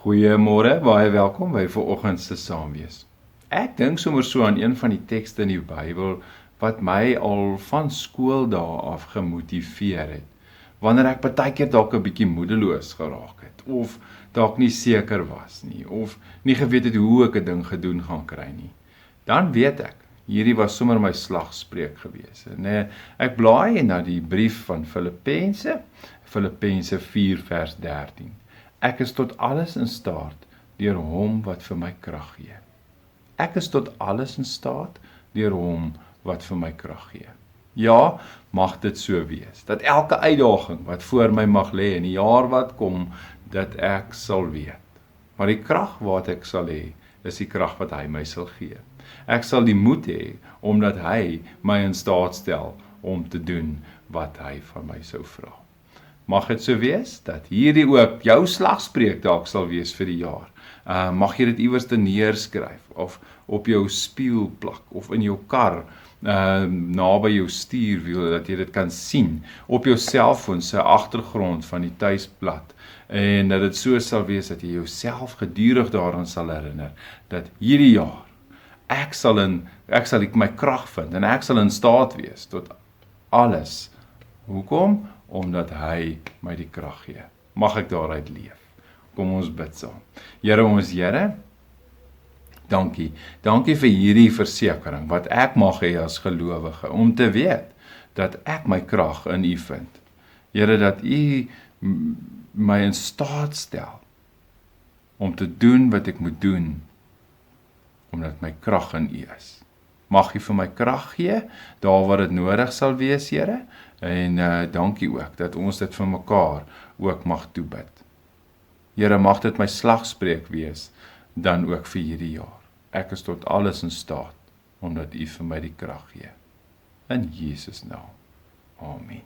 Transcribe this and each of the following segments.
Goeiemôre, baie welkom by vanoggend se saamwees. Ek dink sommer so aan een van die tekste in die Bybel wat my al van skooldae af gemotiveer het. Wanneer ek partykeer dalk 'n bietjie moedeloos geraak het of dalk nie seker was nie of nie geweet het hoe ek 'n ding gedoen gaan kry nie. Dan weet ek, hierdie was sommer my slagspreuk gewees. En ek blaai na die brief van Filippense 4 vers 13. Ek is tot alles in staat deur hom wat vir my krag gee. Ek is tot alles in staat deur hom wat vir my krag gee. Ja, mag dit so wees, dat elke uitdaging wat voor my mag lê in die jaar wat kom, dat ek sal weet. Maar die krag wat ek sal hê, is die krag wat hy my sal gee. Ek sal die moed hê, omdat hy my in staat stel om te doen wat hy van my sou vra. Mag dit so wees, dat hierdie ook jou slagspreuk dalk sal wees vir die jaar. Mag jy dit iewers neerskryf, of op jou spieël plak, of in jou kar, naby jou stuurwiel, dat jy dit kan sien, op jou selfoon se agtergrond van die tuisblad, en dat dit so sal wees, dat jy jouself gedurig daaraan sal herinner, dat hierdie jaar, ek sal my krag vind, en ek sal in staat wees, tot alles. Hoekom? Omdat hy my die krag gee. Mag ek daaruit leef. Kom ons bid saam. Here ons Here, dankie. Dankie vir hierdie versekering wat ek mag hê as gelowige, om te weet dat ek my krag in U vind. Here, dat U my in staat stel om te doen wat ek moet doen, omdat my krag in U is. Mag U vir my krag gee, daar waar dit nodig sal wees, Here, en dankie ook, dat ons dit vir mekaar ook mag toebid. Here, mag dit my slagspreuk wees, dan ook vir hierdie jaar. Ek is tot alles in staat, omdat U vir my die krag gee. In Jesus naam. Amen.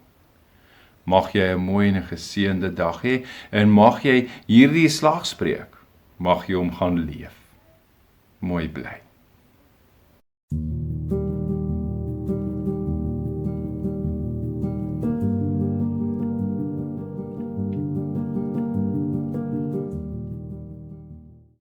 Mag jy 'n mooi en 'n geseënde dag hê, en mag jy hierdie slagspreuk, mag jy hom gaan leef. Mooi bly.